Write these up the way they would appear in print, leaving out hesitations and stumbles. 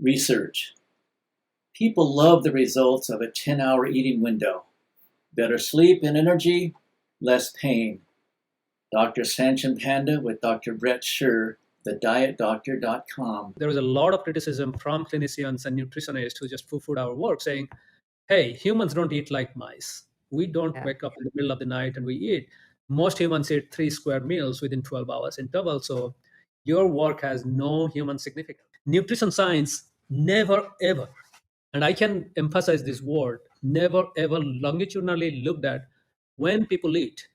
Research. People love the results of a 10-hour eating window. Better sleep and energy, less pain. Dr. Satchin Panda with Dr. Bret Scher, the DietDoctor.com. There was a lot of criticism from clinicians and nutritionists who just poo-pooed our work, saying, hey, humans don't eat like mice. We don't wake up in the middle of the night and we eat. Most humans eat 3 square meals within 12 hours interval. So your work has no human significance. Nutrition science never ever, and I can emphasize this word, never ever longitudinally looked at when people eat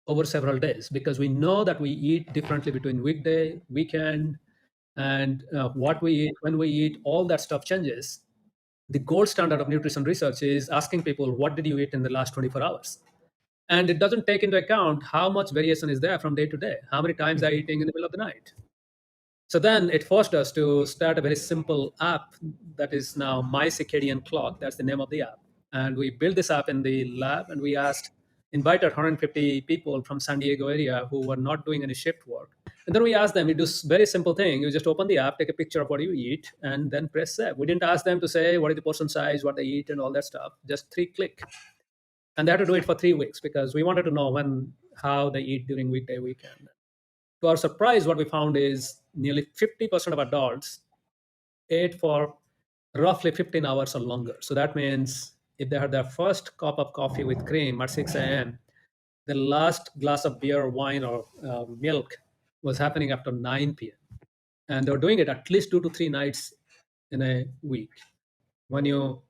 over several days, because we know that we eat differently between weekday, weekend, and what we eat, when we eat, all that stuff changes. The gold standard of nutrition research is asking people, what did you eat in the last 24 hours? And it doesn't take into account how much variation is there from day to day, how many times they're eating in the middle of the night. So then it forced us to start a very simple app that is now My Circadian Clock. That's the name of the app. And we built this app in the lab, and we invited 150 people from San Diego area who were not doing any shift work. And then we asked them, we do a very simple thing. You just open the app, take a picture of what you eat, and then press save. We didn't ask them to say what is the portion size, what they eat, and all that stuff. Just 3 click. And they had to do it for 3 weeks because we wanted to know how they eat during weekday, weekend. To our surprise, what we found is nearly 50% of adults ate for roughly 15 hours or longer. So that means if they had their first cup of coffee with cream at 6 a.m., the last glass of beer, wine, or milk was happening after 9 p.m. And they were doing it at least 2 to 3 nights in a week. When you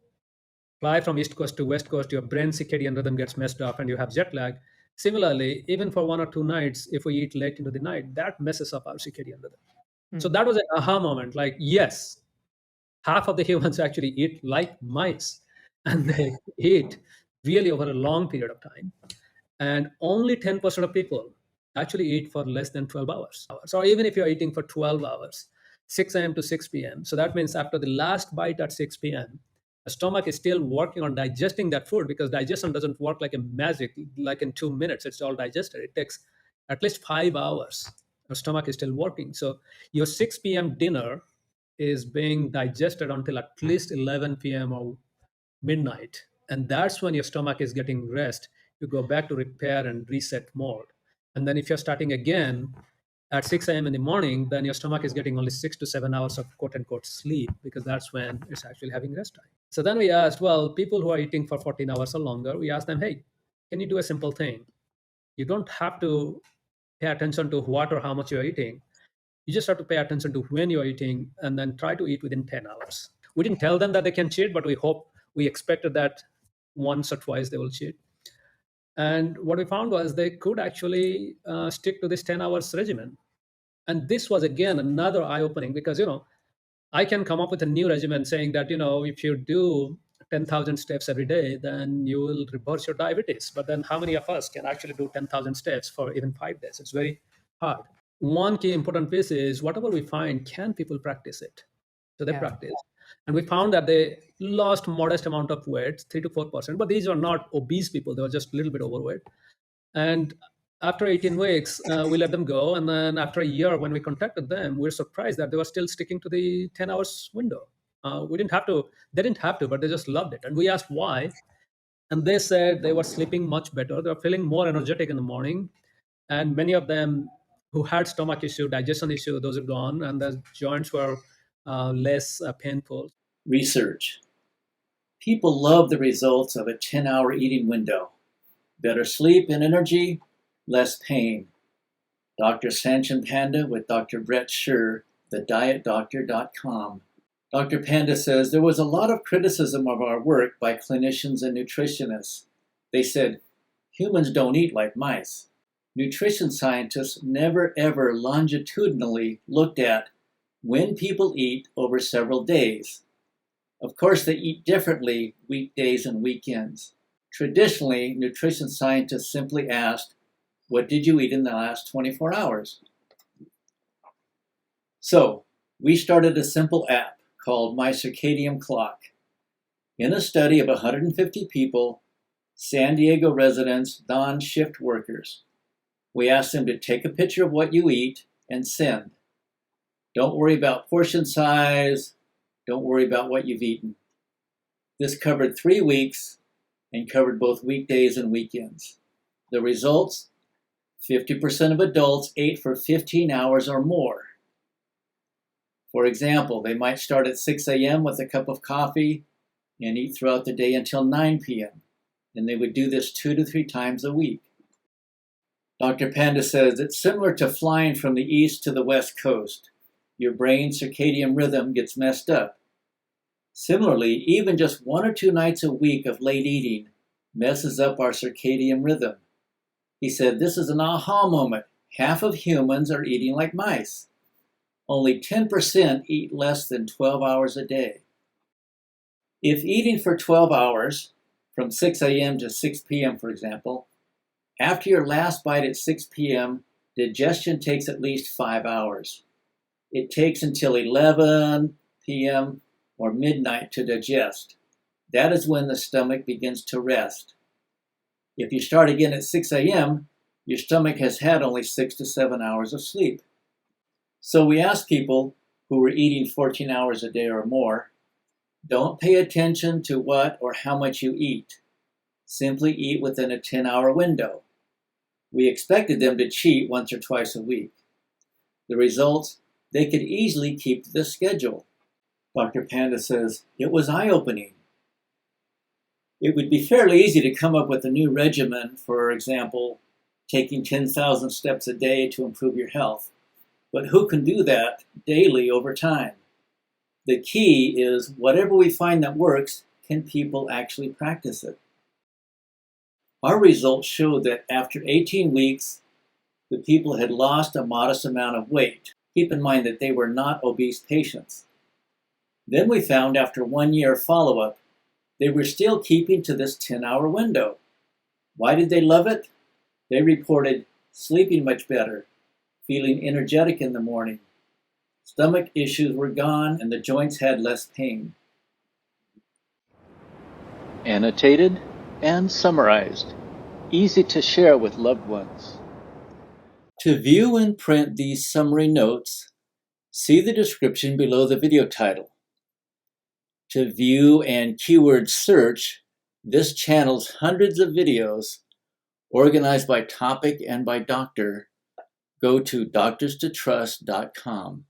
fly from East Coast to West Coast, your brain circadian rhythm gets messed up and you have jet lag. Similarly, even for 1 or 2 nights, if we eat late into the night, that messes up our circadian rhythm. So that was an aha moment. Like, yes, half of the humans actually eat like mice, and they eat really over a long period of time. And only 10% of people actually eat for less than 12 hours. So even if you're eating for 12 hours, 6 a.m. to 6 p.m., so that means after the last bite at 6 p.m., the stomach is still working on digesting that food, because digestion doesn't work like a magic, like in 2 minutes, it's all digested. It takes at least 5 hours. Your stomach is still working. So your 6 p.m. dinner is being digested until at least 11 p.m. or midnight. And that's when your stomach is getting rest. You go back to repair and reset mode. And then if you're starting again at 6 a.m. in the morning, then your stomach is getting only 6 to 7 hours of quote unquote sleep, because that's when it's actually having rest time. So then we asked, well, people who are eating for 14 hours or longer, we asked them, hey, can you do a simple thing? You don't have to pay attention to what or how much you're eating. You just have to pay attention to when you're eating, and then try to eat within 10 hours. We didn't tell them that they can cheat, but we expected that once or twice they will cheat. And what we found was they could actually stick to this 10 hours regimen. And this was, again, another eye-opening, because, I can come up with a new regimen saying that, if you do 10,000 steps every day, then you will reverse your diabetes. But then how many of us can actually do 10,000 steps for even 5 days? It's very hard. One key important piece is whatever we find, can people practice it? So they practice. And we found that they lost modest amount of weight, 3 to 4%, but these are not obese people. They were just a little bit overweight. And after 18 weeks, we let them go. And then after a year, when we contacted them, we were surprised that they were still sticking to the 10 hours window. They didn't have to, but they just loved it. And we asked why. And they said they were sleeping much better. They were feeling more energetic in the morning. And many of them who had stomach issue, digestion issue, those are gone. And the joints were less painful. Research. People love the results of a 10-hour eating window. Better sleep and energy, less pain. Dr. Satchin Panda with Dr. Bret Scher, the DietDoctor.com. Dr. Panda says there was a lot of criticism of our work by clinicians and nutritionists. They said, humans don't eat like mice. Nutrition scientists never ever longitudinally looked at when people eat over several days. Of course, they eat differently weekdays and weekends. Traditionally, nutrition scientists simply asked, what did you eat in the last 24 hours? So, we started a simple app called My Circadian Clock. In a study of 150 people, San Diego residents, non-shift workers, we asked them to take a picture of what you eat and send. Don't worry about portion size, Don't worry about what you've eaten. This covered 3 weeks and covered both weekdays and weekends. The results? 50% of adults ate for 15 hours or more. For example, they might start at 6 a.m. with a cup of coffee and eat throughout the day until 9 p.m. And they would do this 2 to 3 times a week. Dr. Panda says it's similar to flying from the east to the west coast. Your brain's circadian rhythm gets messed up. Similarly, even just 1 or 2 nights a week of late eating messes up our circadian rhythm. He said this is an aha moment. Half of humans are eating like mice. Only 10% eat less than 12 hours a day. If eating for 12 hours, from 6 a.m. to 6 p.m., for example, after your last bite at 6 p.m., digestion takes at least 5 hours. It takes until 11 p.m. or midnight to digest. That is when the stomach begins to rest. If you start again at 6 a.m., your stomach has had only 6 to 7 hours of sleep. So we asked people who were eating 14 hours a day or more, don't pay attention to what or how much you eat. Simply eat within a 10-hour window. We expected them to cheat once or twice a week. The results? They could easily keep to the schedule. Dr. Panda says, it was eye-opening. It would be fairly easy to come up with a new regimen, for example, taking 10,000 steps a day to improve your health. But who can do that daily over time? The key is whatever we find that works, can people actually practice it? Our results showed that after 18 weeks, the people had lost a modest amount of weight. Keep in mind that they were not obese patients. Then we found after 1 year follow-up, they were still keeping to this 10-hour window. Why did they love it? They reported sleeping much better, feeling energetic in the morning. Stomach issues were gone and the joints had less pain. Annotated and summarized. Easy to share with loved ones. To view and print these summary notes, see the description below the video title. To view and keyword search this channel's hundreds of videos organized by topic and by doctor, go to doctorstotrust.com.